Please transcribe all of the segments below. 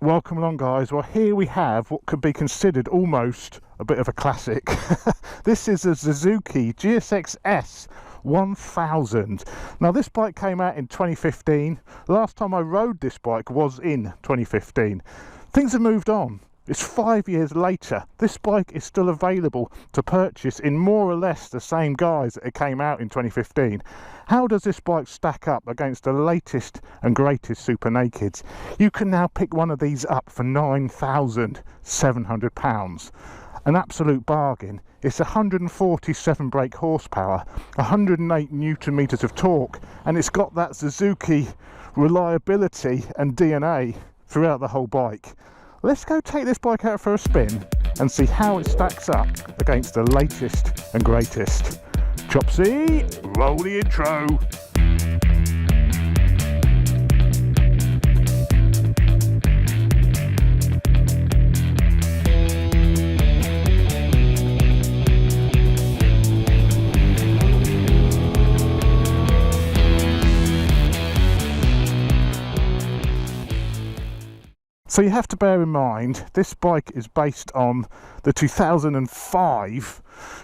Welcome along, guys. Well, here we have what could be considered almost a bit of a classic. This is a Suzuki GSX S1000. Now, this bike came out in 2015. Last time I rode this bike was in 2015. Things have moved on. It's 5 years later. This bike is still available to purchase in more or less the same guise that it came out in 2015. How does this bike stack up against the latest and greatest Super Nakeds? You can now pick one of these up for £9,700. An absolute bargain. It's 147 brake horsepower, 108 newton meters of torque, and it's got that Suzuki reliability and DNA throughout the whole bike. Let's go take this bike out for a spin and see how it stacks up against the latest and greatest. Chopsy, roll the intro. So you have to bear in mind, this bike is based on the 2005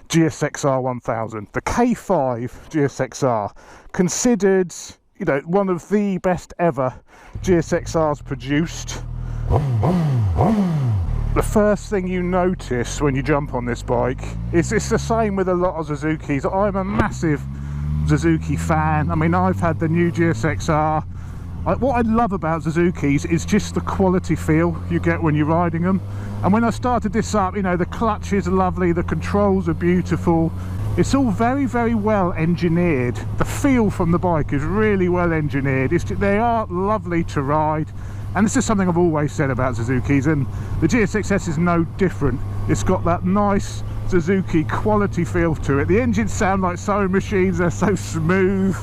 GSX-R 1000. The K5 GSX-R, considered, you know, one of the best ever GSX-Rs produced. The first thing you notice when you jump on this bike is it's the same with a lot of Suzukis. I'm a massive Suzuki fan. I mean, I've had the new GSX-R. What I love about Suzukis is just the quality feel you get when you're riding them. And when I started this up, you know, the clutch is lovely, the controls are beautiful. It's all very, very well engineered. The feel from the bike is really well engineered. They are lovely to ride. And this is something I've always said about Suzukis, and the GSX S is no different. It's got that nice Suzuki quality feel to it. The engines sound like sewing machines, they're so smooth.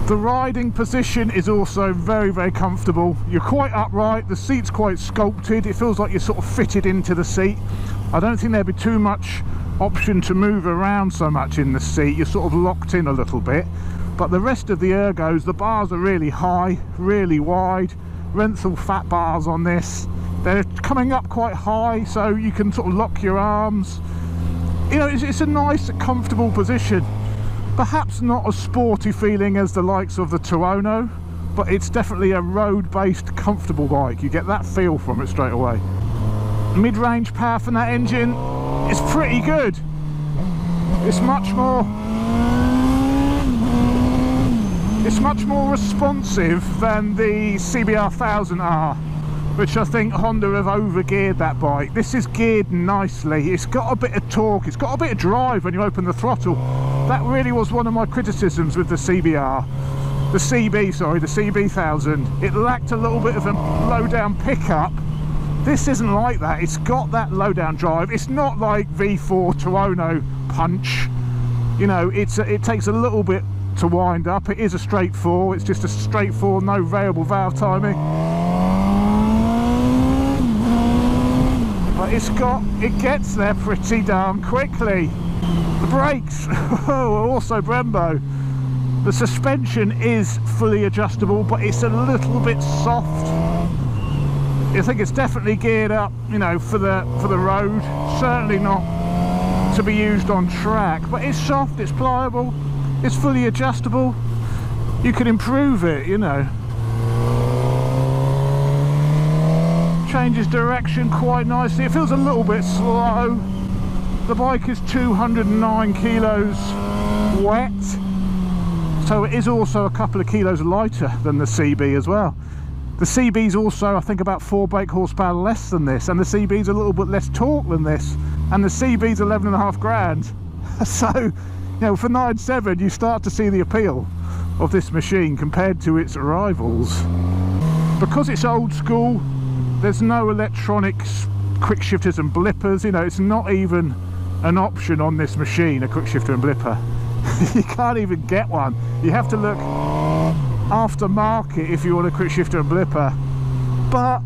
The riding position is also very, very comfortable. You're quite upright, the seat's quite sculpted, it feels like you're sort of fitted into the seat. I don't think there'd be too much option to move around so much in the seat. You're sort of locked in a little bit. But the rest of the ergos, the bars are really high, really wide. Renthal fat bars on this. They're coming up quite high, so you can sort of lock your arms. You know, it's a nice, comfortable position. Perhaps not as sporty feeling as the likes of the Tuono, but it's definitely a road-based, comfortable bike. You get that feel from it straight away. Mid-range power from that engine is pretty good. It's much more responsive than the CBR 1000R, which I think Honda have over-geared that bike. This is geared nicely. It's got a bit of torque, it's got a bit of drive when you open the throttle. That really was one of my criticisms with the CB 1000. It lacked a little bit of a low-down pickup. This isn't like that. It's got that low-down drive. It's not like V4 Tuono punch. You know, it takes a little bit to wind up. It is a straight 4. It's just a straight 4, no variable valve timing. But it gets there pretty darn quickly. The brakes are also Brembo. The suspension is fully adjustable, but it's a little bit soft. I think it's definitely geared up, you know, for the road. Certainly not to be used on track, but it's soft, it's pliable, it's fully adjustable. You can improve it, you know. Changes direction quite nicely. It feels a little bit slow. The bike is 209 kilos wet, so it is also a couple of kilos lighter than the CB as well. The CB is also, I think, about 4 brake horsepower less than this, and the CB is a little bit less torque than this, and the CB is 11.5 grand. So, you know, for 9.7 you start to see the appeal of this machine compared to its rivals. Because it's old school, there's no electronics, quick shifters and blippers. You know, it's not even an option on this machine, a quick shifter and blipper. You can't even get one. You have to look aftermarket if you want a quick shifter and blipper. But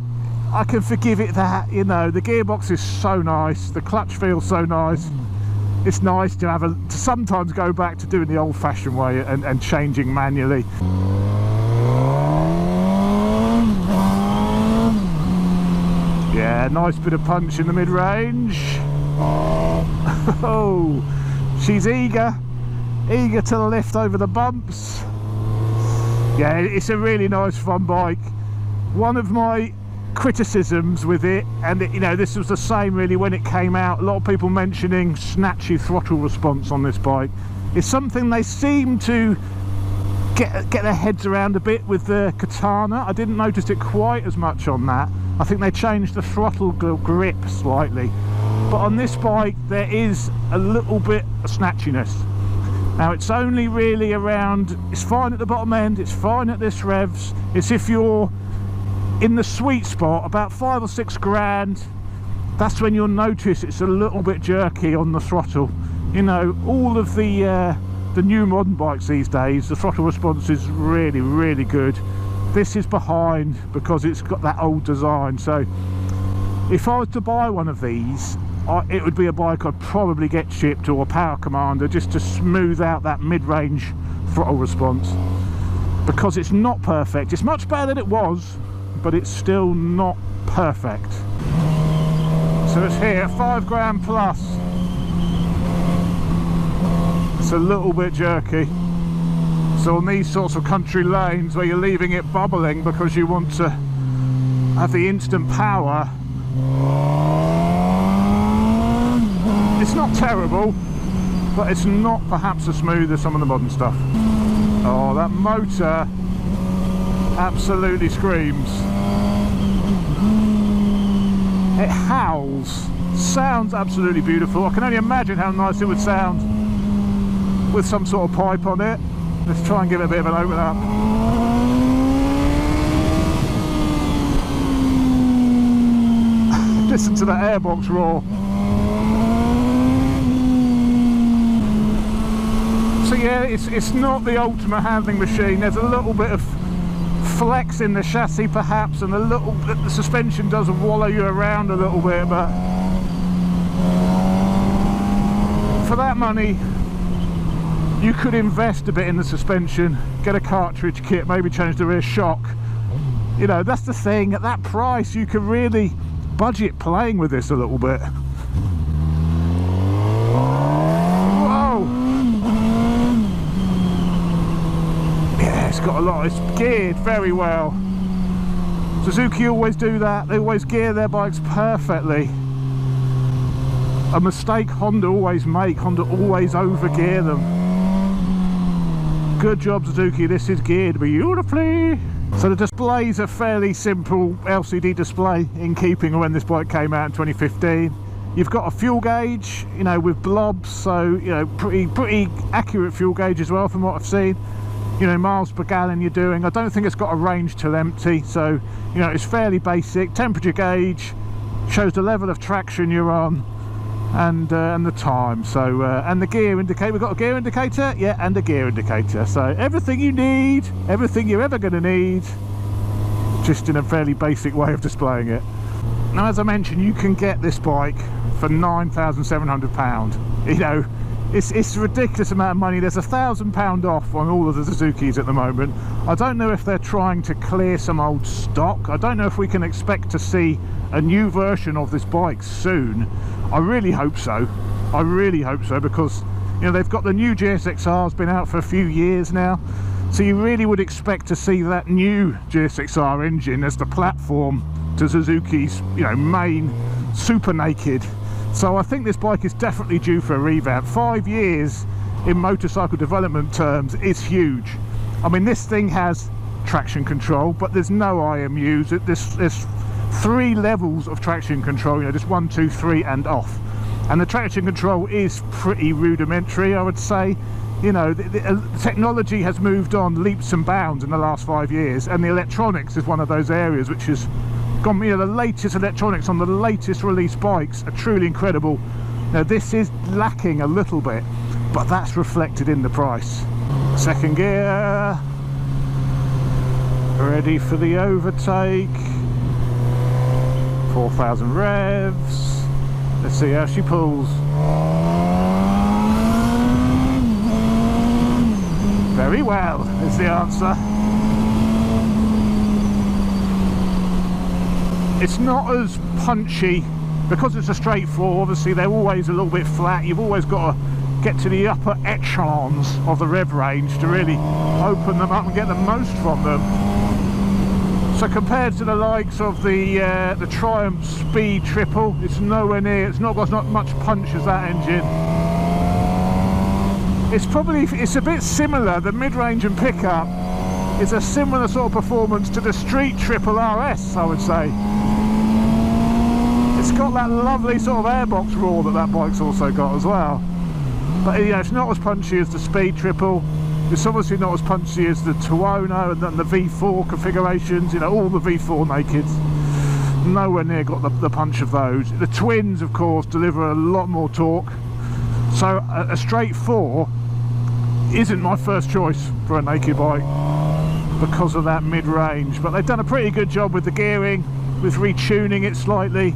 I can forgive it that, you know, the gearbox is so nice, the clutch feels so nice. It's nice to to sometimes go back to doing the old-fashioned way and changing manually. Yeah, nice bit of punch in the mid-range. Oh, she's eager to lift over the bumps. Yeah, it's a really nice fun bike. One of my criticisms with it, and you know, this was the same really when it came out, a lot of people mentioning snatchy throttle response on this bike. It's something they seem to get their heads around a bit with the Katana. I didn't notice it quite as much on that. I think they changed the throttle grip slightly, but on this bike there is a little bit of snatchiness. Now it's only really around, it's fine at the bottom end, it's fine at this revs. It's if you're in the sweet spot, about 5 or 6 grand, that's when you'll notice it's a little bit jerky on the throttle. You know, all of the new modern bikes these days, the throttle response is really, really good. This is behind because it's got that old design. So if I was to buy one of these, it would be a bike I'd probably get shipped, or a Power Commander, just to smooth out that mid-range throttle response, because it's not perfect. It's much better than it was, but it's still not perfect. So it's here, 5 grand plus. It's a little bit jerky. So on these sorts of country lanes where you're leaving it bubbling because you want to have the instant power, it's not terrible, but it's not perhaps as smooth as some of the modern stuff. Oh, that motor absolutely screams. It howls, sounds absolutely beautiful. I can only imagine how nice it would sound with some sort of pipe on it. Let's try and give it a bit of an open up. Listen to that airbox roar. So yeah, it's not the ultimate handling machine. There's a little bit of flex in the chassis perhaps, and a little bit, the suspension does wallow you around a little bit, but for that money you could invest a bit in the suspension, get a cartridge kit, maybe change the rear shock. You know, that's the thing, at that price you can really budget playing with this a little bit. Whoa! Yeah, it's got a lot, it's geared very well. Suzuki always do that, they always gear their bikes perfectly. A mistake Honda always make, Honda always overgear them. Good job Suzuki, this is geared beautifully. So the display's a fairly simple LCD display, in keeping with when this bike came out in 2015. You've got a fuel gauge, you know, with blobs, so you know, pretty accurate fuel gauge as well from what I've seen. You know, miles per gallon you're doing. I don't think it's got a range till empty, so you know, it's fairly basic. Temperature gauge shows the level of traction you're on, and the time. So and the gear indicator, we've got a gear indicator, yeah, and a gear indicator. So everything you need, everything you're ever going to need, just in a fairly basic way of displaying it. Now, as I mentioned, you can get this bike for £9,700. You know, it's a ridiculous amount of money. There's £1,000 off on all of the Suzukis at the moment. I don't know if they're trying to clear some old stock. I don't know if we can expect to see a new version of this bike soon. I really hope so. I really hope so, because you know, they've got the new GSX-R, has been out for a few years now, so you really would expect to see that new GSX-R engine as the platform to Suzuki's, you know, main super naked. So I think this bike is definitely due for a revamp. 5 years in motorcycle development terms is huge. I mean, this thing has traction control, but there's no IMUs. There's 3 levels of traction control, you know, just 1, 2, 3 and off. And the traction control is pretty rudimentary, I would say. You know, the technology has moved on leaps and bounds in the last 5 years, and the electronics is one of those areas which has gone, you know, the latest electronics on the latest release bikes are truly incredible. Now this is lacking a little bit, but that's reflected in the price. Second gear, ready for the overtake, 4,000 revs. Let's see how she pulls. Very well is the answer. It's not as punchy because it's a straight four. Obviously they're always a little bit flat. You've always got to get to the upper echelons of the rev range to really open them up and get the most from them. So compared to the likes of the Triumph Speed Triple, it's nowhere near. It's not got as much punch as that engine. It's a bit similar. The mid-range and pickup is a similar sort of performance to the Street Triple RS, I would say. It's got that lovely sort of airbox roar that bike's also got as well. But you know, it's not as punchy as the Speed Triple. It's obviously not as punchy as the Tuono and then the V4 configurations. You know, all the V4 nakeds. Nowhere near got the punch of those. The twins, of course, deliver a lot more torque. So a straight four isn't my first choice for a naked bike because of that mid-range, but they've done a pretty good job with the gearing, with retuning it slightly,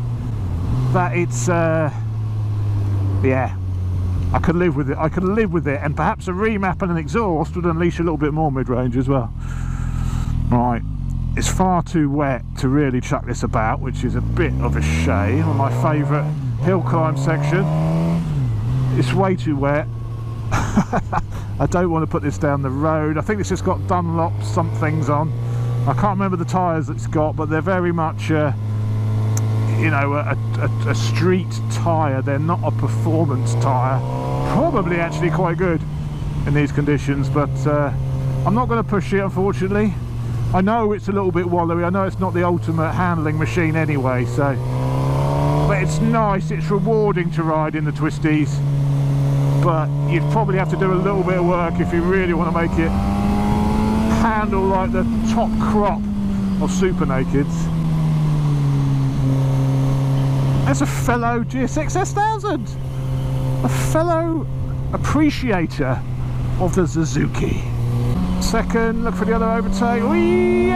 that it's yeah, I could live with it. I could live with it, and perhaps a remap and an exhaust would unleash a little bit more mid-range as well. Right, it's far too wet to really chuck this about, which is a bit of a shame on my favourite hill climb section. It's way too wet. I don't want to put this down the road. I think it's just got Dunlop somethings on. I can't remember the tyres it's got, but they're very much you know, a street tyre. They're not a performance tyre. Probably actually quite good in these conditions, but I'm not going to push it, unfortunately. I know it's a little bit wallowy. I know it's not the ultimate handling machine anyway, so, but it's nice, it's rewarding to ride in the twisties. But you'd probably have to do a little bit of work if you really want to make it handle like the top crop of super nakeds. As a fellow GSX S1000, a fellow appreciator of the Suzuki. Second, look for the other overtake. Whee!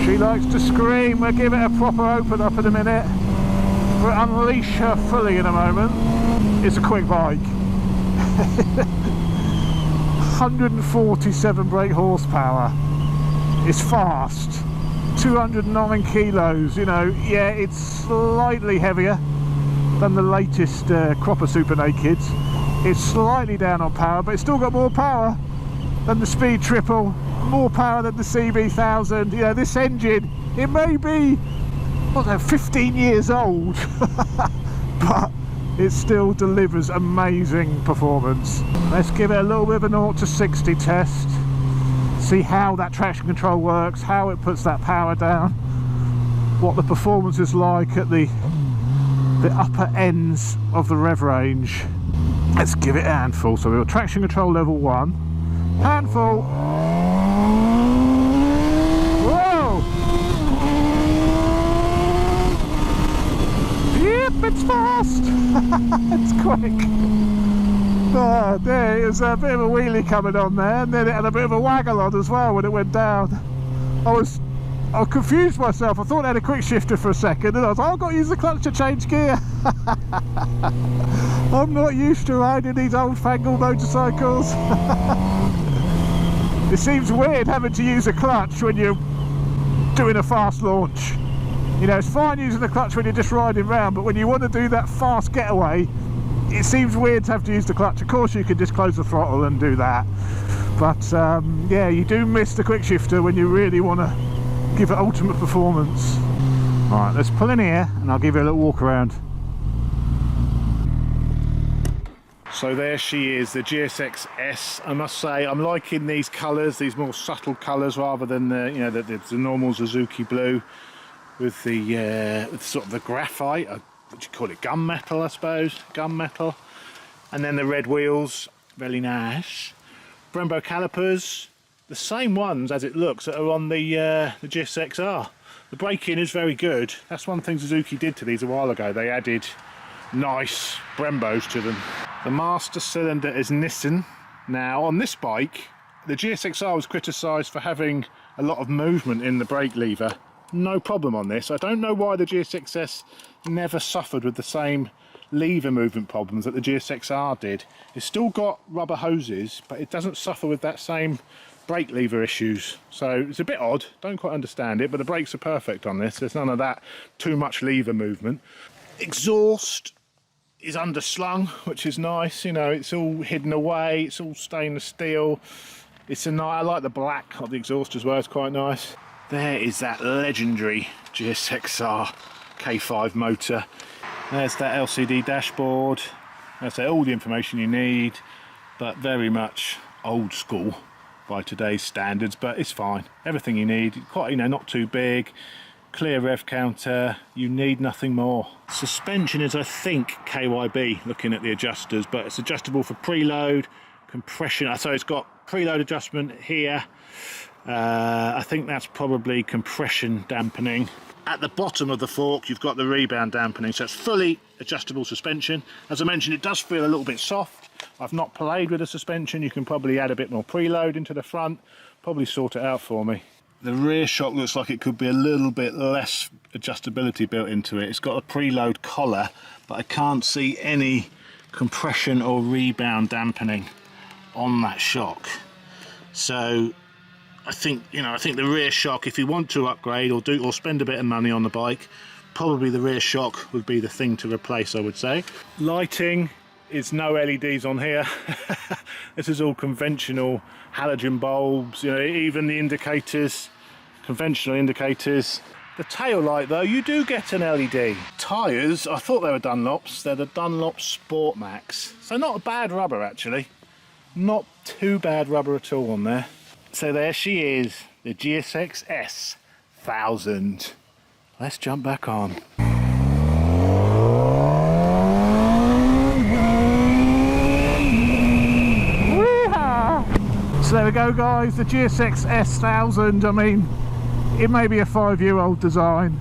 She likes to scream. We'll give it a proper open up in a minute. We'll unleash her fully in a moment. It's a quick bike. 147 brake horsepower. It's fast. 209 kilos. You know, yeah, it's slightly heavier than the latest Cropper Super Nakeds. It's slightly down on power, but it's still got more power than the Speed Triple, more power than the CB1000. You know, this engine, it may be, what's that, 15 years old, but it still delivers amazing performance. Let's give it a little bit of a 0 to 60 test, see how that traction control works, how it puts that power down, what the performance is like at the upper ends of the rev range. Let's give it a handful. So we've got traction control level 1, handful. Whoa! Yep, it's fast. It's quick. Oh, there is a bit of a wheelie coming on there, and then it had a bit of a waggle on as well when it went down. I confused myself. I thought I had a quick shifter for a second, and I was like, I've got to use the clutch to change gear. I'm not used to riding these old-fangled motorcycles. It seems weird having to use a clutch when you're doing a fast launch. You know, it's fine using the clutch when you're just riding around, but when you want to do that fast getaway, it seems weird to have to use the clutch. Of course, you can just close the throttle and do that. But, yeah, you do miss the quick shifter when you really want to give it ultimate performance. Alright, let's pull in here and I'll give you a little walk around. So there she is, the GSX S. I must say, I'm liking these colours, these more subtle colours, rather than the, you know, the normal Suzuki blue with the with sort of the graphite, what do you call it, gunmetal, I suppose, gunmetal, and then the red wheels, really nice. Brembo calipers, the same ones as it looks that are on the GSX-R. The braking is very good. That's one thing Suzuki did to these a while ago. They added nice Brembos to them. The master cylinder is Nissan. Now on this bike, the GSX-R was criticised for having a lot of movement in the brake lever. No problem on this. I don't know why the GSX-S never suffered with the same lever movement problems that the GSX-R did. It's still got rubber hoses, but it doesn't suffer with that same brake lever issues, so it's a bit odd, don't quite understand it, but the brakes are perfect on this. There's none of that too much lever movement. Exhaust is underslung, which is nice, you know, it's all hidden away, it's all stainless steel. It's a nice, I like the black of the exhaust as well, it's quite nice. There is that legendary GSX-R K5 motor. There's that LCD dashboard. That's all the information you need, but very much old school by today's standards, but it's fine. Everything you need, quite, you know, not too big, clear rev counter, you need nothing more. Suspension is, I think, KYB, looking at the adjusters, but it's adjustable for preload, compression, so it's got preload adjustment here. I think that's probably compression dampening. At the bottom of the fork you've got the rebound dampening, so it's fully adjustable suspension. As I mentioned, it does feel a little bit soft. I've not played with the suspension. You can probably add a bit more preload into the front, probably sort it out for me. The rear shock looks like it could be a little bit less adjustability built into it. It's got a preload collar, but I can't see any compression or rebound dampening on that shock. So I think, you know, I think the rear shock, if you want to upgrade or spend a bit of money on the bike, probably the rear shock would be the thing to replace, I would say. Lighting is no LEDs on here. This is all conventional halogen bulbs, you know, even the indicators, conventional indicators. The tail light though, you do get an LED. Tyres, I thought they were Dunlops, they're the Dunlop Sport Max. So not a bad rubber actually. Not too bad rubber at all on there. So there she is, the GSX S1000. Let's jump back on. So there we go guys, the GSX S1000. I mean, it may be a 5-year-old design.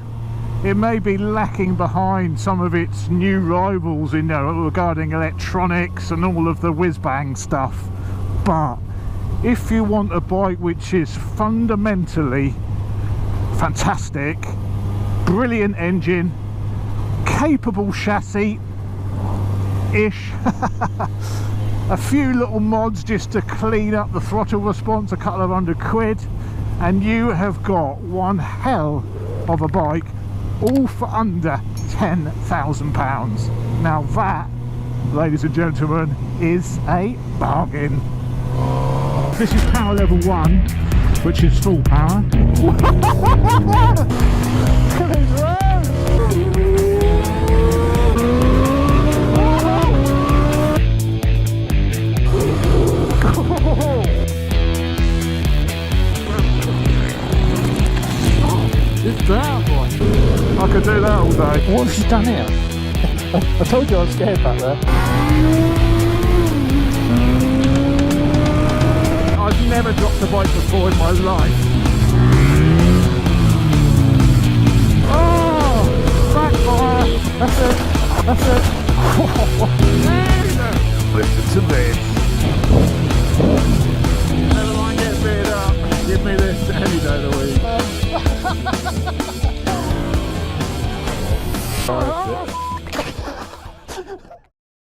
It may be lacking behind some of its new rivals, you know, regarding electronics and all of the whiz-bang stuff. But if you want a bike which is fundamentally fantastic, brilliant engine, capable chassis-ish, a few little mods just to clean up the throttle response, a couple of £100, and you have got one hell of a bike, all for under £10,000. Now that, ladies and gentlemen, is a bargain. This is power level 1, which is full power. It's down, boy. I could do that all day. What have you done here? I told you I was scared back there. I've never dropped a bike before in my life. Oh, backfire. That's it. That's it. Listen to this. Never mind getting beat up. Give me this any day of the week.